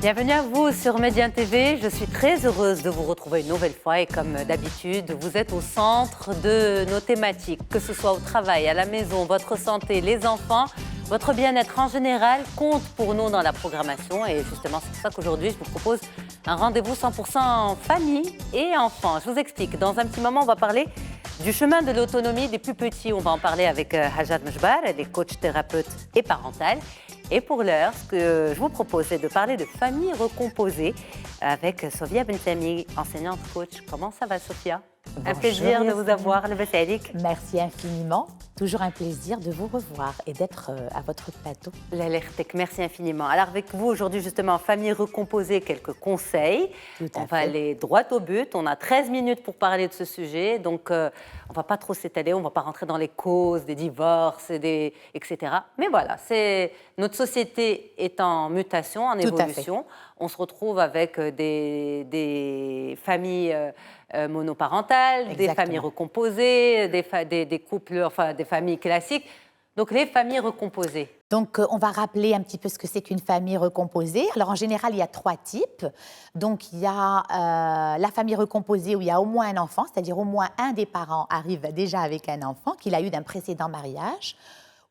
Bienvenue à vous sur Médien TV. Je suis très heureuse de vous retrouver une nouvelle fois et comme d'habitude, vous êtes au centre de nos thématiques, que ce soit au travail, à la maison, votre santé, les enfants. Votre bien-être en général compte pour nous dans la programmation et justement c'est pour ça qu'aujourd'hui je vous propose un rendez-vous 100% famille et enfants. Je vous explique, dans un petit moment on va parler du chemin de l'autonomie des plus petits. On va en parler avec Hajat Mejbar, elle est coach thérapeute et parentale. Et pour l'heure, ce que je vous propose, c'est de parler de famille recomposée avec Sofia Bentami, enseignante coach. Comment ça va, Sofia? Bonjour, un plaisir de vous avoir, le Bassalik. Merci infiniment. Toujours un plaisir de vous revoir et d'être à votre plateau. L'Alertec, merci infiniment. Alors avec vous aujourd'hui justement, famille recomposée, quelques conseils. On va aller droit au but. On a 13 minutes pour parler de ce sujet, donc on ne va pas trop s'étaler, on ne va pas rentrer dans les causes des divorces, etc. Mais voilà, notre société est en mutation, en évolution. On se retrouve avec des familles monoparentales, Exactement. des familles recomposées, des couples, enfin des familles classiques. Donc les familles recomposées. Donc on va rappeler un petit peu ce que c'est qu'une famille recomposée. Alors en général, il y a 3 types. Donc il y a la famille recomposée où il y a au moins un enfant, c'est-à-dire au moins un des parents arrive déjà avec un enfant qu'il a eu d'un précédent mariage,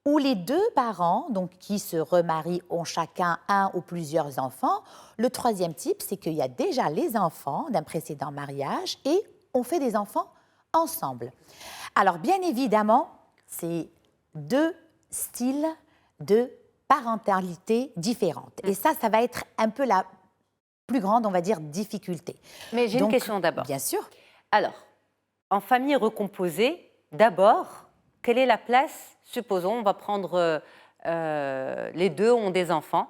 où les 2 parents, donc qui se remarient, ont chacun un ou plusieurs enfants. Le 3e type, c'est qu'il y a déjà les enfants d'un précédent mariage et on fait des enfants ensemble. Alors bien évidemment, c'est 2 styles de parentalité différentes. Et ça va être un peu la plus grande, on va dire, difficulté. Mais j'ai une question d'abord. Bien sûr. Alors, en famille recomposée, d'abord, quelle est la place? Supposons, on va prendre les 2 ont des enfants.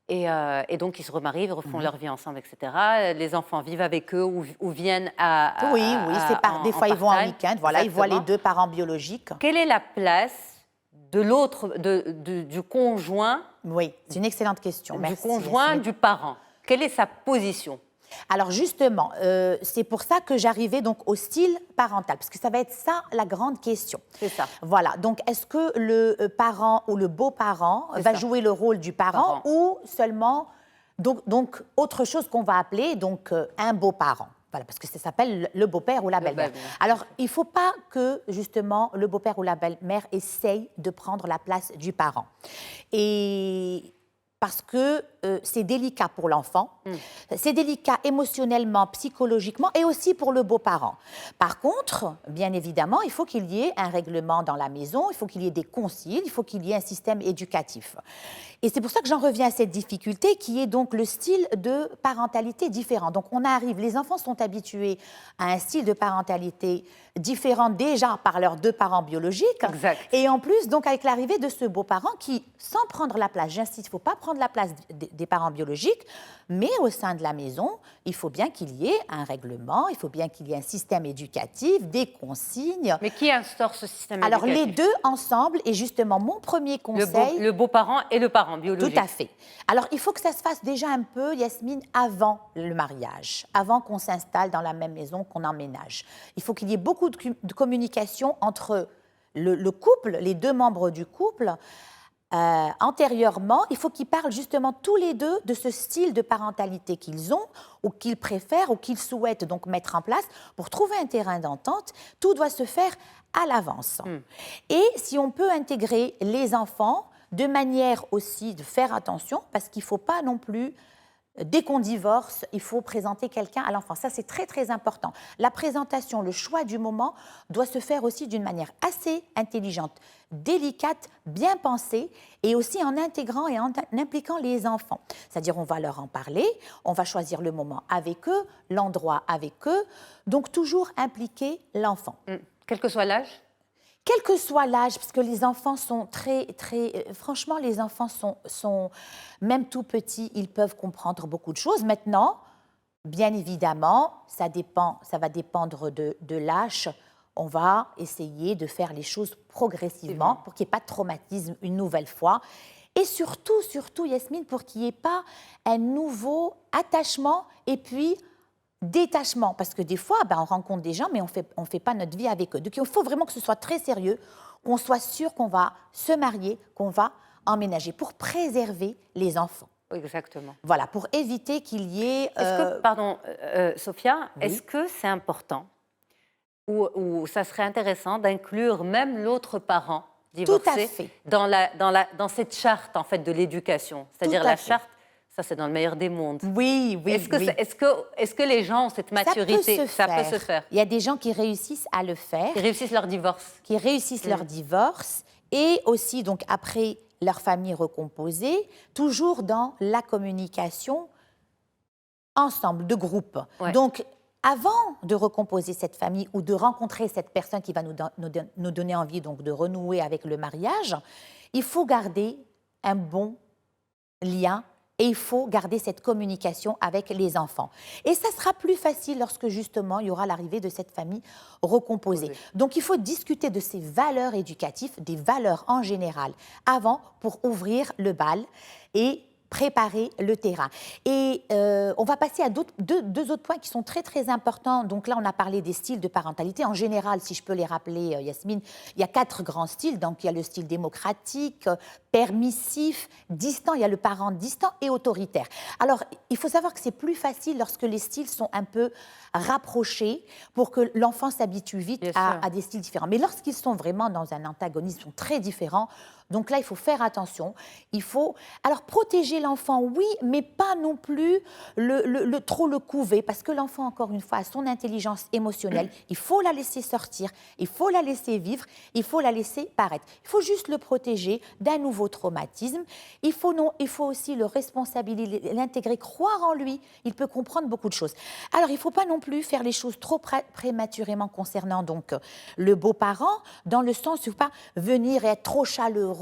Et donc, ils se remarient, ils refont leur vie ensemble, etc. Les enfants vivent avec eux ou viennent à... Oui, c'est par... Des fois, ils vont en week-end, voilà, ils voient les 2 parents biologiques. Quelle est la place de l'autre, du conjoint? Oui, c'est une excellente question. Du conjoint, du parent. Quelle est sa position? Alors justement, c'est pour ça que j'arrivais donc au style parental, parce que ça va être ça la grande question. C'est ça. Voilà, donc est-ce que le parent ou le beau-parent va jouer le rôle du parent ou seulement, donc autre chose qu'on va appeler donc un beau-parent? Voilà, parce que ça s'appelle le beau-père ou la belle-mère. Alors, il ne faut pas que, justement, le beau-père ou la belle-mère essaye de prendre la place du parent. Et parce que c'est délicat pour l'enfant, c'est délicat émotionnellement, psychologiquement et aussi pour le beau-parent. Par contre, bien évidemment, il faut qu'il y ait un règlement dans la maison, il faut qu'il y ait des consignes, il faut qu'il y ait un système éducatif. Et c'est pour ça que j'en reviens à cette difficulté qui est donc le style de parentalité différent. Donc on arrive, les enfants sont habitués à un style de parentalité différent déjà par leurs 2 parents biologiques. Exact. Et en plus, donc avec l'arrivée de ce beau-parent qui, sans prendre la place, j'insiste, il ne faut pas prendre la place des parents biologiques, mais au sein de la maison, il faut bien qu'il y ait un règlement, il faut bien qu'il y ait un système éducatif, des consignes. Mais qui instaure ce système Alors éducatif? les 2 ensemble, et justement mon premier conseil... Le beau-parent et le parent biologique. Tout à fait. Alors il faut que ça se fasse déjà un peu, Yasmine, avant le mariage, avant qu'on s'installe dans la même maison, qu'on emménage. Il faut qu'il y ait beaucoup de communication entre le couple, les 2 membres du couple. Antérieurement, il faut qu'ils parlent justement tous les 2 de ce style de parentalité qu'ils ont ou qu'ils préfèrent ou qu'ils souhaitent donc mettre en place pour trouver un terrain d'entente. Tout doit se faire à l'avance. Et si on peut intégrer les enfants de manière aussi de faire attention, parce qu'il ne faut pas non plus, dès qu'on divorce, il faut présenter quelqu'un à l'enfant. Ça, c'est très, très important. La présentation, le choix du moment doit se faire aussi d'une manière assez intelligente, délicate, bien pensée, et aussi en intégrant et en impliquant les enfants. C'est-à-dire, on va leur en parler, on va choisir le moment avec eux, l'endroit avec eux, donc toujours impliquer l'enfant. Quel que soit l'âge? Quel que soit l'âge, parce que les enfants sont franchement, les enfants sont même tout petits, ils peuvent comprendre beaucoup de choses. Maintenant, bien évidemment, ça va dépendre de l'âge. On va essayer de faire les choses progressivement pour qu'il n'y ait pas de traumatisme une nouvelle fois. Et surtout, Yasmine, pour qu'il n'y ait pas un nouveau attachement et puis détachement, parce que des fois, on rencontre des gens, mais on fait pas notre vie avec eux. Donc, il faut vraiment que ce soit très sérieux, qu'on soit sûr qu'on va se marier, qu'on va emménager pour préserver les enfants. Exactement. Voilà, pour éviter qu'il y ait... Est-ce que, pardon, Sophia, Oui. est-ce que c'est important ou ça serait intéressant d'inclure même l'autre parent Tout à divorcé fait. dans cette charte en fait de l'éducation? C'est-à-dire Tout à la fait. charte, ça c'est dans le meilleur des mondes. Oui, oui, Est-ce que, oui. est-ce que les gens ont cette maturité? Ça peut se faire. Il y a des gens qui réussissent à le faire. Qui réussissent leur divorce. Qui réussissent leur divorce et aussi, donc, après leur famille recomposée, toujours dans la communication ensemble, de groupe. Ouais. Donc, avant de recomposer cette famille ou de rencontrer cette personne qui va nous donner envie donc, de renouer avec le mariage, il faut garder un bon lien et il faut garder cette communication avec les enfants. Et ça sera plus facile lorsque justement il y aura l'arrivée de cette famille recomposée. Donc il faut discuter de ces valeurs éducatives, des valeurs en général, avant pour ouvrir le bal et préparer le terrain. Et on va passer à deux autres points qui sont très, très importants. Donc là, on a parlé des styles de parentalité. En général, si je peux les rappeler, Yasmine, il y a 4 grands styles. Donc, il y a le style démocratique, permissif, distant. Il y a le parent distant et autoritaire. Alors, il faut savoir que c'est plus facile lorsque les styles sont un peu rapprochés pour que l'enfant s'habitue vite à des styles différents. Mais lorsqu'ils sont vraiment dans un antagonisme, ils sont très différents. Donc là, il faut faire attention. Il faut alors protéger l'enfant, oui, mais pas non plus trop le couver, parce que l'enfant, encore une fois, a son intelligence émotionnelle. Il faut la laisser sortir, il faut la laisser vivre, il faut la laisser paraître. Il faut juste le protéger d'un nouveau traumatisme. Il faut aussi le responsabiliser, l'intégrer, croire en lui. Il peut comprendre beaucoup de choses. Alors, il ne faut pas non plus faire les choses trop prématurément concernant donc le beau-parent, dans le sens où il ne faut pas venir et être trop chaleureux,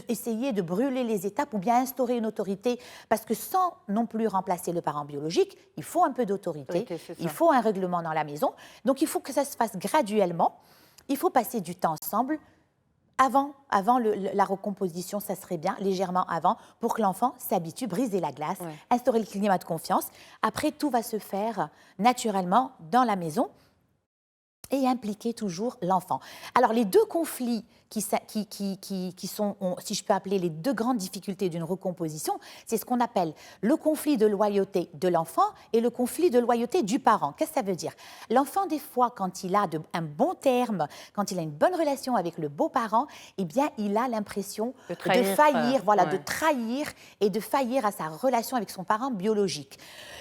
essayer de brûler les étapes ou bien instaurer une autorité, parce que sans non plus remplacer le parent biologique, il faut un peu d'autorité, il faut un règlement dans la maison. Donc il faut que ça se fasse graduellement, il faut passer du temps ensemble. Avant la recomposition, ça serait bien, légèrement avant, pour que l'enfant s'habitue, briser la glace, instaurer le climat de confiance. Après, tout va se faire naturellement dans la maison et impliquer toujours l'enfant. Alors, les 2 conflits qui sont, si je peux appeler les 2 grandes difficultés d'une recomposition, c'est ce qu'on appelle le conflit de loyauté de l'enfant et le conflit de loyauté du parent. Qu'est-ce que ça veut dire? L'enfant, des fois, quand il a un bon terme, quand il a une bonne relation avec le beau-parent, eh bien, il a l'impression de faillir, de trahir et de faillir à sa relation avec son parent biologique.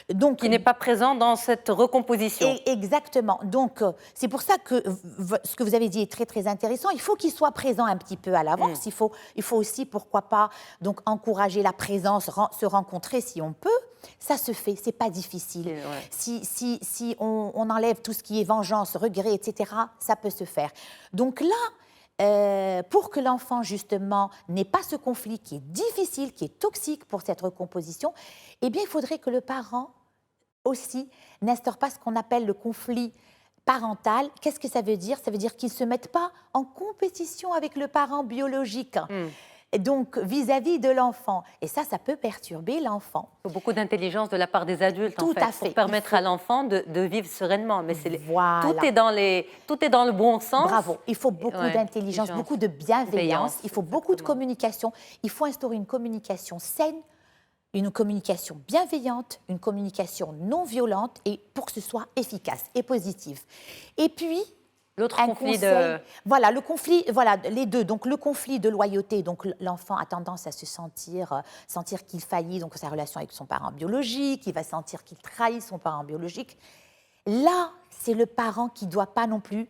Donc, qui n'est pas présent dans cette recomposition. Exactement. Donc, c'est pour ça que ce que vous avez dit est très, très intéressant. Il faut qu'il soit présent un petit peu à l'avance. Il faut aussi, pourquoi pas, donc, encourager la présence, se rencontrer si on peut. Ça se fait, c'est pas difficile. Si on enlève tout ce qui est vengeance, regret, etc., ça peut se faire. Donc là, pour que l'enfant, justement, n'ait pas ce conflit qui est difficile, qui est toxique pour cette recomposition, eh bien, il faudrait que le parent aussi n'instaure pas ce qu'on appelle le conflit parental. Qu'est-ce que ça veut dire? Ça veut dire qu'ils ne se mettent pas en compétition avec le parent biologique. Donc, vis-à-vis de l'enfant. Et ça peut perturber l'enfant. Il faut beaucoup d'intelligence de la part des adultes, Tout à fait. pour permettre à l'enfant de vivre sereinement. Mais voilà. tout est dans le bon sens. Bravo. Il faut beaucoup d'intelligence, beaucoup de bienveillance. Il faut beaucoup de communication. Il faut instaurer une communication saine, une communication bienveillante, une communication non violente, et pour que ce soit efficace et positif. Et puis, l'autre conflit les 2. Donc, le conflit de loyauté, donc l'enfant a tendance à se sentir qu'il faillit donc sa relation avec son parent biologique, il va sentir qu'il trahit son parent biologique. Là, c'est le parent qui ne doit pas non plus,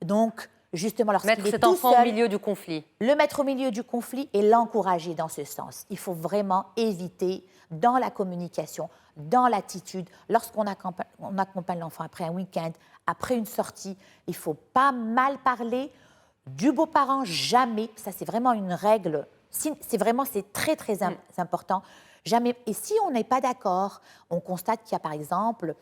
donc, justement, lorsqu'il est tout seul, mettre cet enfant au milieu du conflit. Le mettre au milieu du conflit et l'encourager dans ce sens. Il faut vraiment éviter, dans la communication, dans l'attitude, lorsqu'on accompagne l'enfant après un week-end, après une sortie, il ne faut pas mal parler du beau-parent, jamais. Ça, c'est vraiment une règle. C'est très, très important. Jamais. Et si on n'est pas d'accord, on constate qu'il y a, par exemple,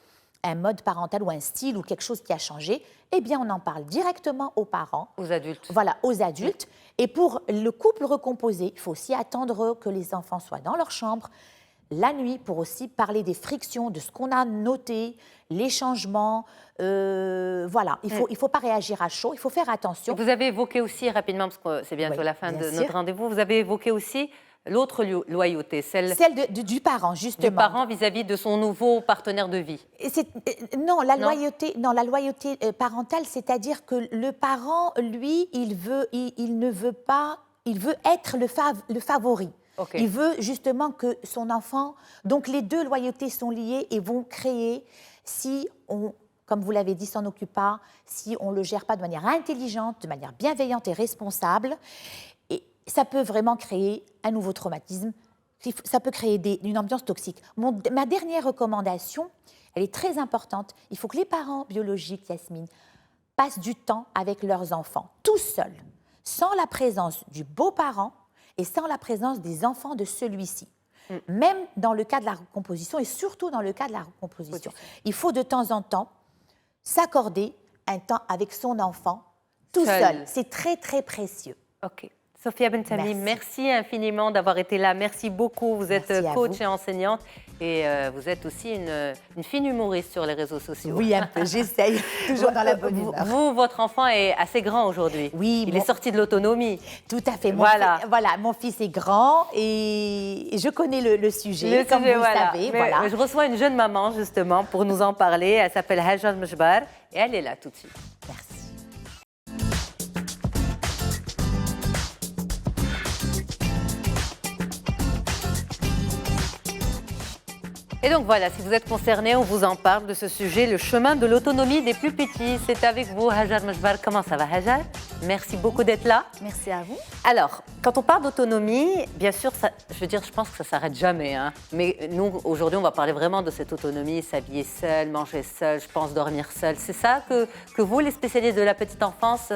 un mode parental ou un style ou quelque chose qui a changé, eh bien, on en parle directement aux parents. Aux adultes. Voilà, aux adultes. Et pour le couple recomposé, il faut aussi attendre que les enfants soient dans leur chambre la nuit pour aussi parler des frictions, de ce qu'on a noté, les changements. Voilà, il ne faut pas réagir à chaud, il faut faire attention. Et vous avez évoqué aussi rapidement, parce que c'est bientôt la fin de notre rendez-vous, vous avez évoqué aussi l'autre loyauté, celle du parent, justement. Du parent vis-à-vis de son nouveau partenaire de vie. Non, la loyauté parentale, c'est-à-dire que le parent, lui, il veut être le favori. Okay. Il veut justement que son enfant... Donc, les deux loyautés sont liées et vont créer, si on, comme vous l'avez dit, s'en occupe pas, si on ne le gère pas de manière intelligente, de manière bienveillante et responsable, et ça peut vraiment créer un nouveau traumatisme, ça peut créer une ambiance toxique. Ma dernière recommandation, elle est très importante. Il faut que les parents biologiques, Yasmine, passent du temps avec leurs enfants, tout seuls, sans la présence du beau-parent, et sans la présence des enfants de celui-ci. Même dans le cas de la recomposition, et surtout dans le cas de la recomposition. Il faut de temps en temps s'accorder un temps avec son enfant, tout seul. C'est très, très précieux. OK. Sophia Bentami, merci infiniment d'avoir été là. Merci beaucoup. Vous êtes coach et enseignante et vous êtes aussi une fine humoriste sur les réseaux sociaux. Oui, un peu, j'essaye, toujours dans la bonne humeur. Vous, votre enfant est assez grand aujourd'hui. Oui. Il est sorti de l'autonomie. Tout à fait. Mon fils est grand et je connais le sujet, comme vous le savez. Voilà. Je reçois une jeune maman, justement, pour nous en parler. Elle s'appelle Hajar Mejbar et elle est là tout de suite. Merci. Et donc voilà, si vous êtes concerné, on vous en parle de ce sujet, le chemin de l'autonomie des plus petits. C'est avec vous, Hajar Mejbar. Comment ça va, Hajar? Merci beaucoup d'être là. Merci à vous. Alors, quand on parle d'autonomie, bien sûr, je pense que ça ne s'arrête jamais. Hein. Mais nous, aujourd'hui, on va parler vraiment de cette autonomie, s'habiller seul, manger seul, je pense dormir seul. C'est ça que vous, les spécialistes de la petite enfance,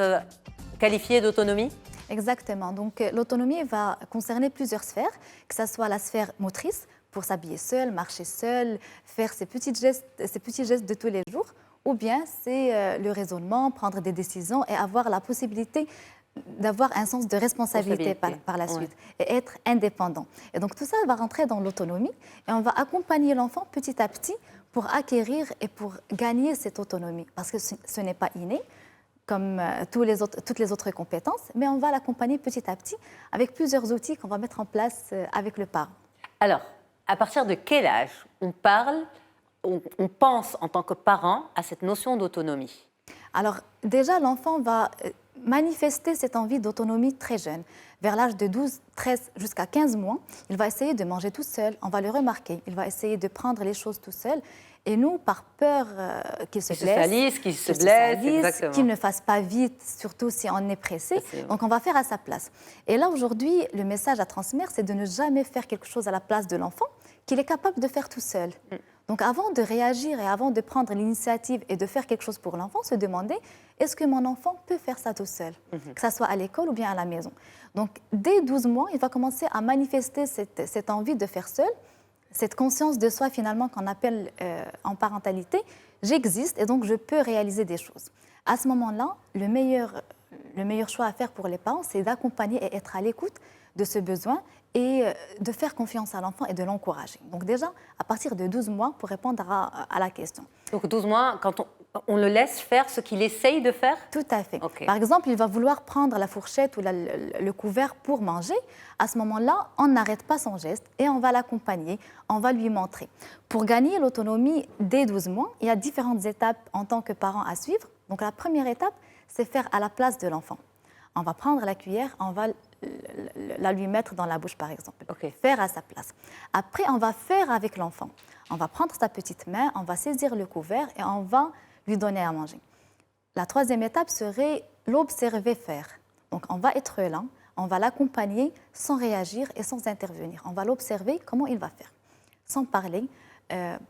qualifiez d'autonomie? Exactement. Donc, l'autonomie va concerner plusieurs sphères, que ce soit la sphère motrice, pour s'habiller seul, marcher seul, faire ces petits gestes de tous les jours, ou bien c'est le raisonnement, prendre des décisions et avoir la possibilité d'avoir un sens de responsabilité par la suite et être indépendant. Et donc tout ça va rentrer dans l'autonomie et on va accompagner l'enfant petit à petit pour acquérir et pour gagner cette autonomie, parce que ce n'est pas inné comme toutes les autres compétences, mais on va l'accompagner petit à petit avec plusieurs outils qu'on va mettre en place avec le parent. Alors, à partir de quel âge on pense en tant que parent à cette notion d'autonomie? Alors déjà, l'enfant va manifester cette envie d'autonomie très jeune. Vers l'âge de 12, 13 jusqu'à 15 mois, il va essayer de manger tout seul, on va le remarquer. Il va essayer de prendre les choses tout seul. Et nous, par peur qu'il se blesse, qu'il ne fasse pas vite, surtout si on est pressé, donc on va faire à sa place. Et là, aujourd'hui, le message à transmettre, c'est de ne jamais faire quelque chose à la place de l'enfant qu'il est capable de faire tout seul. Donc avant de réagir et avant de prendre l'initiative et de faire quelque chose pour l'enfant, se demander, est-ce que mon enfant peut faire ça tout seul, que ce soit à l'école ou bien à la maison. Donc dès 12 mois, il va commencer à manifester cette envie de faire seul, cette conscience de soi finalement qu'on appelle en parentalité, j'existe et donc je peux réaliser des choses. À ce moment-là, le meilleur choix à faire pour les parents, c'est d'accompagner et être à l'écoute de ce besoin et de faire confiance à l'enfant et de l'encourager. Donc déjà, à partir de 12 mois, pour répondre à la question. Donc 12 mois, quand on le laisse faire ce qu'il essaye de faire? Tout à fait. Okay. Par exemple, il va vouloir prendre la fourchette ou le couvert pour manger. À ce moment-là, on n'arrête pas son geste et on va l'accompagner, on va lui montrer. Pour gagner l'autonomie dès 12 mois, il y a différentes étapes en tant que parent à suivre. Donc la première étape, c'est faire à la place de l'enfant. On va prendre la cuillère, on va la lui mettre dans la bouche, par exemple. Okay. Faire à sa place. Après, on va faire avec l'enfant. On va prendre sa petite main, on va saisir le couvert et on va lui donner à manger. La troisième étape serait l'observer faire. Donc, on va être là, on va l'accompagner sans réagir et sans intervenir. On va l'observer comment il va faire, sans parler.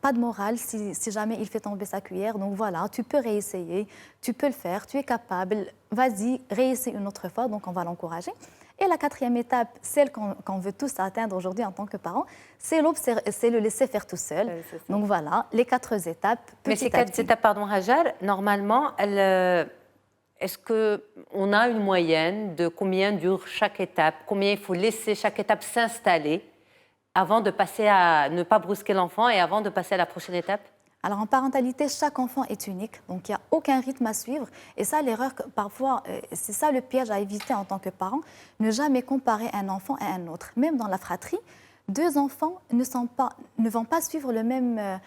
Pas de morale si jamais il fait tomber sa cuillère. Donc voilà, tu peux réessayer, tu peux le faire, tu es capable, vas-y, réessaye une autre fois. Donc on va l'encourager. Et la quatrième étape, celle qu'on veut tous atteindre aujourd'hui en tant que parents, c'est le laisser faire tout seul. Donc voilà, les 4 étapes. Mais ces 4 étapes, pardon, Hajar, normalement, est-ce qu'on a une moyenne de combien dure chaque étape, combien il faut laisser chaque étape s'installer avant de passer à ne pas brusquer l'enfant et avant de passer à la prochaine étape? Alors en parentalité, chaque enfant est unique, donc il n'y a aucun rythme à suivre. Et ça, l'erreur, parfois, c'est ça le piège à éviter en tant que parent, ne jamais comparer un enfant à un autre. Même dans la fratrie, deux enfants ne vont pas suivre les mêmes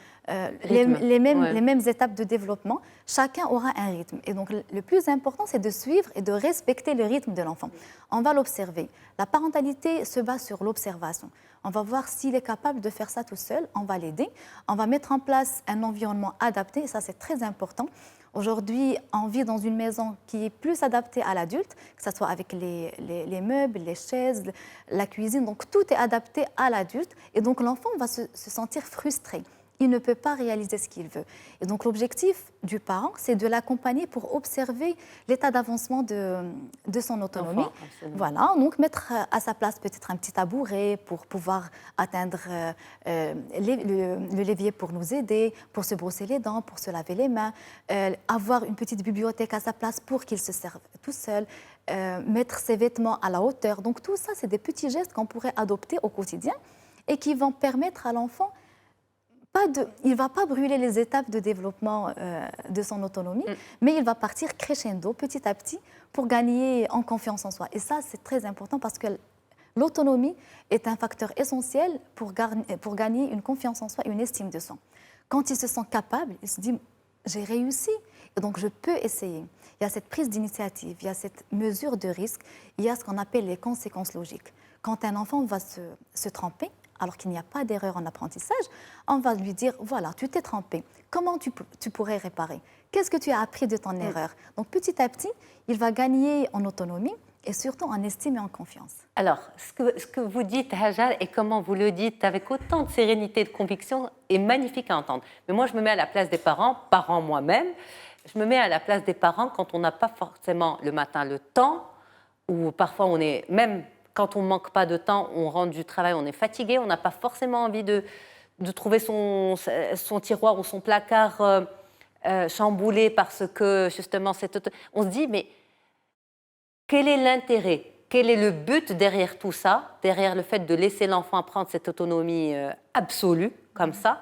étapes de développement. Chacun aura un rythme. Et donc, le plus important, c'est de suivre et de respecter le rythme de l'enfant. On va l'observer. La parentalité se base sur l'observation. On va voir s'il est capable de faire ça tout seul. On va l'aider. On va mettre en place un environnement adapté. Et ça, c'est très important. Aujourd'hui, on vit dans une maison qui est plus adaptée à l'adulte, que ce soit avec les meubles, les chaises, la cuisine. Donc, tout est adapté à l'adulte. Et donc, l'enfant va se sentir frustré. Il ne peut pas réaliser ce qu'il veut. Et donc, l'objectif du parent, c'est de l'accompagner pour observer l'état d'avancement de son autonomie. Voilà, donc mettre à sa place peut-être un petit tabouret pour pouvoir atteindre le levier pour nous aider, pour se brosser les dents, pour se laver les mains, avoir une petite bibliothèque à sa place pour qu'il se serve tout seul, mettre ses vêtements à la hauteur. Donc, tout ça, c'est des petits gestes qu'on pourrait adopter au quotidien et qui vont permettre à l'enfant il ne va pas brûler les étapes de développement de son autonomie, mais il va partir crescendo, petit à petit, pour gagner en confiance en soi. Et ça, c'est très important parce que l'autonomie est un facteur essentiel pour gagner une confiance en soi et une estime de soi. Quand il se sent capable, il se dit « j'ai réussi, et donc je peux essayer ». Il y a cette prise d'initiative, il y a cette mesure de risque, il y a ce qu'on appelle les conséquences logiques. Quand un enfant va se tromper, alors qu'il n'y a pas d'erreur en apprentissage, on va lui dire, voilà, tu t'es trompé, comment tu pourrais réparer? Qu'est-ce que tu as appris de ton erreur? Donc petit à petit, il va gagner en autonomie et surtout en estime et en confiance. Alors, ce que vous dites, Hajar, et comment vous le dites avec autant de sérénité et de conviction, est magnifique à entendre. Mais moi, je me mets à la place des parents moi-même, je me mets à la place des parents quand on n'a pas forcément le matin le temps, ou parfois on est même... Quand on ne manque pas de temps, on rentre du travail, on est fatigué, on n'a pas forcément envie de trouver son tiroir ou son placard chamboulé parce que justement, on se dit, mais quel est l'intérêt? Quel est le but derrière tout ça, derrière le fait de laisser l'enfant prendre cette autonomie absolue, comme ça?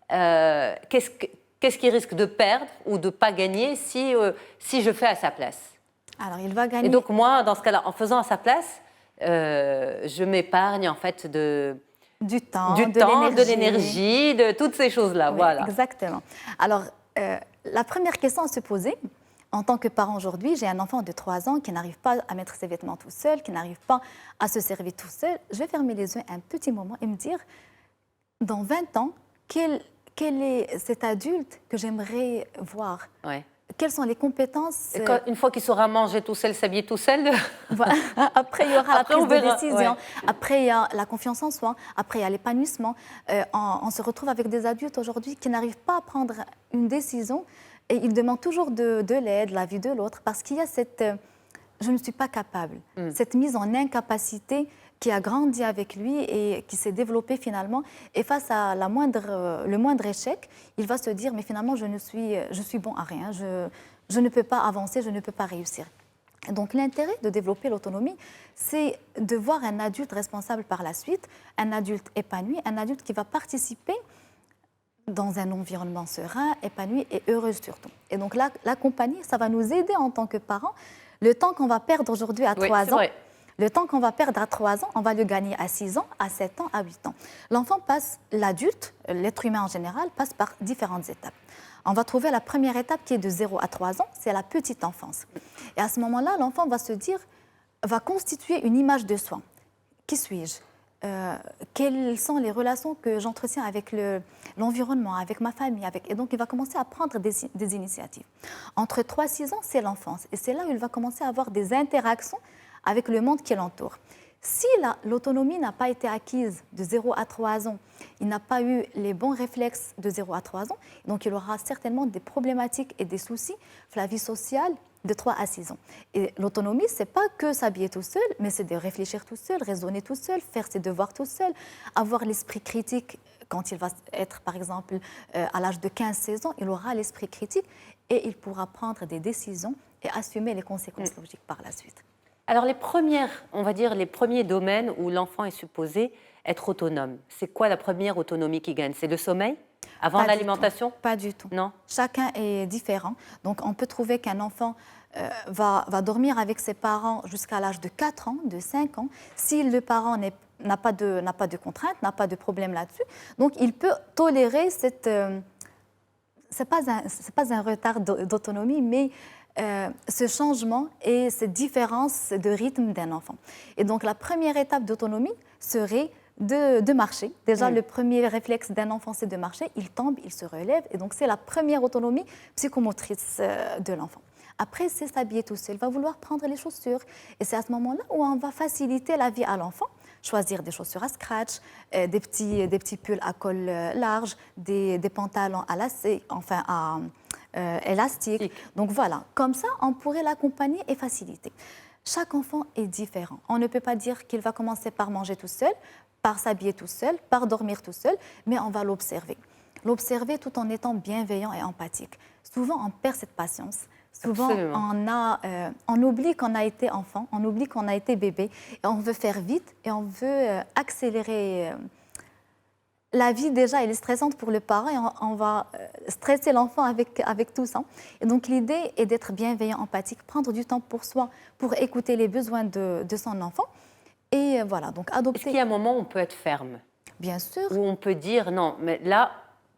Qu'est-ce qu'il risque de perdre ou de ne pas gagner si je fais à sa place? Alors, il va gagner... Et donc moi, dans ce cas-là, en faisant à sa place, je m'épargne en fait du temps, de l'énergie, de toutes ces choses-là. Oui, voilà. Exactement. Alors, la première question à se poser, en tant que parent aujourd'hui, j'ai un enfant de 3 ans qui n'arrive pas à mettre ses vêtements tout seul, qui n'arrive pas à se servir tout seul. Je vais fermer les yeux un petit moment et me dire, dans 20 ans, quel est cet adulte que j'aimerais voir? Ouais. Quelles sont les compétences une fois qu'il saura manger tout seul, s'habiller tout seul. Voilà. Après, il y aura la prise de décision. Ouais. Après, il y a la confiance en soi. Après, il y a l'épanouissement. On se retrouve avec des adultes aujourd'hui qui n'arrivent pas à prendre une décision et ils demandent toujours de l'aide, l'avis de l'autre, parce qu'il y a cette je ne suis pas capable, cette mise en incapacité qui a grandi avec lui et qui s'est développée finalement. Et face à le moindre échec, il va se dire, mais finalement, je suis bon à rien, je ne peux pas avancer, je ne peux pas réussir. Et donc l'intérêt de développer l'autonomie, c'est de voir un adulte responsable par la suite, un adulte épanoui, un adulte qui va participer dans un environnement serein, épanoui et heureux surtout. Et donc l'accompagner, ça va nous aider en tant que parents. Le temps qu'on va perdre aujourd'hui à 3 ans, le temps qu'on va perdre à 3 ans, on va le gagner à 6 ans, à 7 ans, à 8 ans. L'enfant passe, l'adulte, l'être humain en général, passe par différentes étapes. On va trouver la première étape qui est de 0 à 3 ans, c'est la petite enfance. Et à ce moment-là, l'enfant va se dire, va constituer une image de soi. Qui suis-je ? Quelles sont les relations que j'entretiens avec l'environnement, avec ma famille, et donc il va commencer à prendre des initiatives. Entre 3 et 6 ans, c'est l'enfance. Et c'est là où il va commencer à avoir des interactions avec le monde qui l'entoure. Si l'autonomie n'a pas été acquise de 0 à 3 ans, il n'a pas eu les bons réflexes de 0 à 3 ans, donc il aura certainement des problématiques et des soucis dans la vie sociale de 3 à 6 ans. Et l'autonomie, ce n'est pas que s'habiller tout seul, mais c'est de réfléchir tout seul, raisonner tout seul, faire ses devoirs tout seul, avoir l'esprit critique. Quand il va être, par exemple, à l'âge de 15-16 ans, il aura l'esprit critique et il pourra prendre des décisions et assumer les conséquences logiques par la suite. Alors les premiers domaines où l'enfant est supposé être autonome. C'est quoi la première autonomie qui gagne? C'est le sommeil avant l'alimentation? Pas du tout. Non. Chacun est différent. Donc, on peut trouver qu'un enfant va dormir avec ses parents jusqu'à l'âge de 4 ans, de 5 ans, si le parent n'a pas de contraintes, n'a pas de problème là-dessus. Donc, il peut tolérer cette... c'est pas un retard d'autonomie, mais ce changement et cette différence de rythme d'un enfant. Et donc, la première étape d'autonomie serait de marcher. Déjà, le premier réflexe d'un enfant, c'est de marcher. Il tombe, il se relève. Et donc, c'est la première autonomie psychomotrice de l'enfant. Après, c'est s'habiller tout seul. Il va vouloir prendre les chaussures. Et c'est à ce moment-là où on va faciliter la vie à l'enfant. Choisir des chaussures à scratch, des petits pulls à col large, des pantalons à lacets, enfin à élastiques. Donc voilà, comme ça, on pourrait l'accompagner et faciliter. Chaque enfant est différent. On ne peut pas dire qu'il va commencer par manger tout seul, par s'habiller tout seul, par dormir tout seul, mais on va l'observer. L'observer tout en étant bienveillant et empathique. Souvent, on perd cette patience. Souvent, on oublie qu'on a été enfant, on oublie qu'on a été bébé, et on veut faire vite et on veut accélérer. La vie, déjà, elle est stressante pour le parent et on va stresser l'enfant avec tout ça. Et donc, l'idée est d'être bienveillant, empathique, prendre du temps pour soi, pour écouter les besoins de son enfant. Et voilà, donc adopter. Est-ce qu'il y a un moment où on peut être ferme? Bien sûr. Où on peut dire, non, mais là...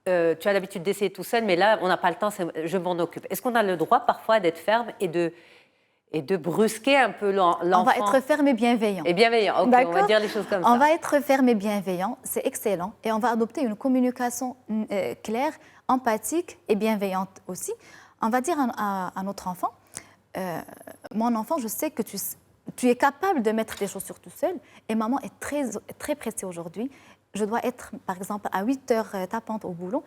tu as l'habitude d'essayer tout seul, mais là, on n'a pas le temps, je m'en occupe. Est-ce qu'on a le droit parfois d'être ferme et de brusquer un peu l'enfant? On va être ferme et bienveillant. Et bienveillant, ok, on va dire les choses comme ça. On va être ferme et bienveillant, c'est excellent. Et on va adopter une communication claire, empathique et bienveillante aussi. On va dire à notre enfant, mon enfant, je sais que tu es capable de mettre tes chaussures tout seul et maman est très pressée aujourd'hui. Je dois être, par exemple, à 8 heures tapante au boulot.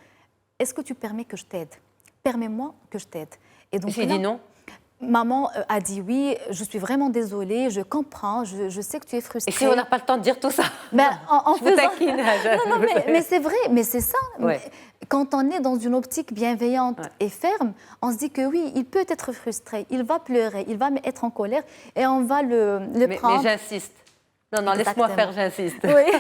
Est-ce que tu permets que je t'aide? Permets-moi que je t'aide. Et donc, il dit non? Maman a dit oui, je suis vraiment désolée, je comprends, je sais que tu es frustrée. Et si on n'a pas le temps de dire tout ça? Je vous taquine. Non, mais c'est vrai, mais c'est ça. Ouais. Quand on est dans une optique bienveillante et ferme, on se dit que oui, il peut être frustré, il va pleurer, il va être en colère et on va le prendre. Mais j'insiste. Non, laisse-moi faire, j'insiste. Oui.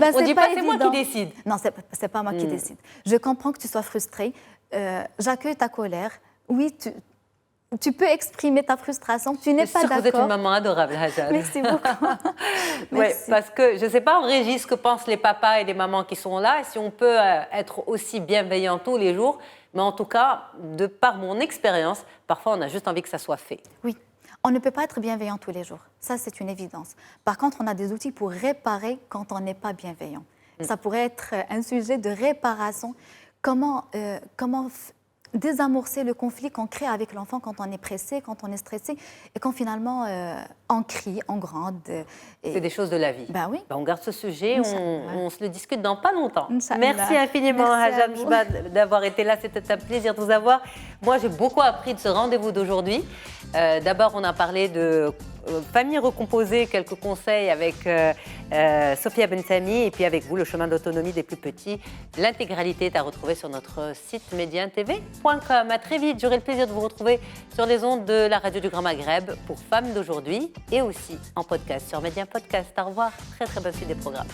On ne dit pas, c'est moi qui décide. Non, c'est pas moi qui décide. Je comprends que tu sois frustrée. J'accueille ta colère. Oui, tu peux exprimer ta frustration. Tu n'es pas d'accord. Vous êtes une maman adorable, Hajjad. Merci beaucoup. Oui, parce que je ne sais pas en régie ce que pensent les papas et les mamans qui sont là, et si on peut être aussi bienveillant tous les jours. Mais en tout cas, de par mon expérience, parfois on a juste envie que ça soit fait. Oui. On ne peut pas être bienveillant tous les jours. Ça, c'est une évidence. Par contre, on a des outils pour réparer quand on n'est pas bienveillant. Ça pourrait être un sujet de réparation. Comment désamorcer le conflit qu'on crée avec l'enfant quand on est pressé, quand on est stressé et quand finalement on crie, on gronde. C'est des choses de la vie. Ben oui. On garde ce sujet, on se le discute dans pas longtemps. Inch'Allah. Merci infiniment, Hajjad Mchbad, d'avoir été là. C'était un plaisir de vous avoir. Moi, j'ai beaucoup appris de ce rendez-vous d'aujourd'hui. D'abord, on a parlé de famille recomposée, quelques conseils avec Sophia Bensami et puis avec vous, le chemin d'autonomie des plus petits. L'intégralité est à retrouver sur notre site mediantv.com. À très vite, j'aurai le plaisir de vous retrouver sur les ondes de la radio du Grand Maghreb pour Femmes d'aujourd'hui et aussi en podcast sur Média Podcast. Au revoir, très très bonne suite des programmes.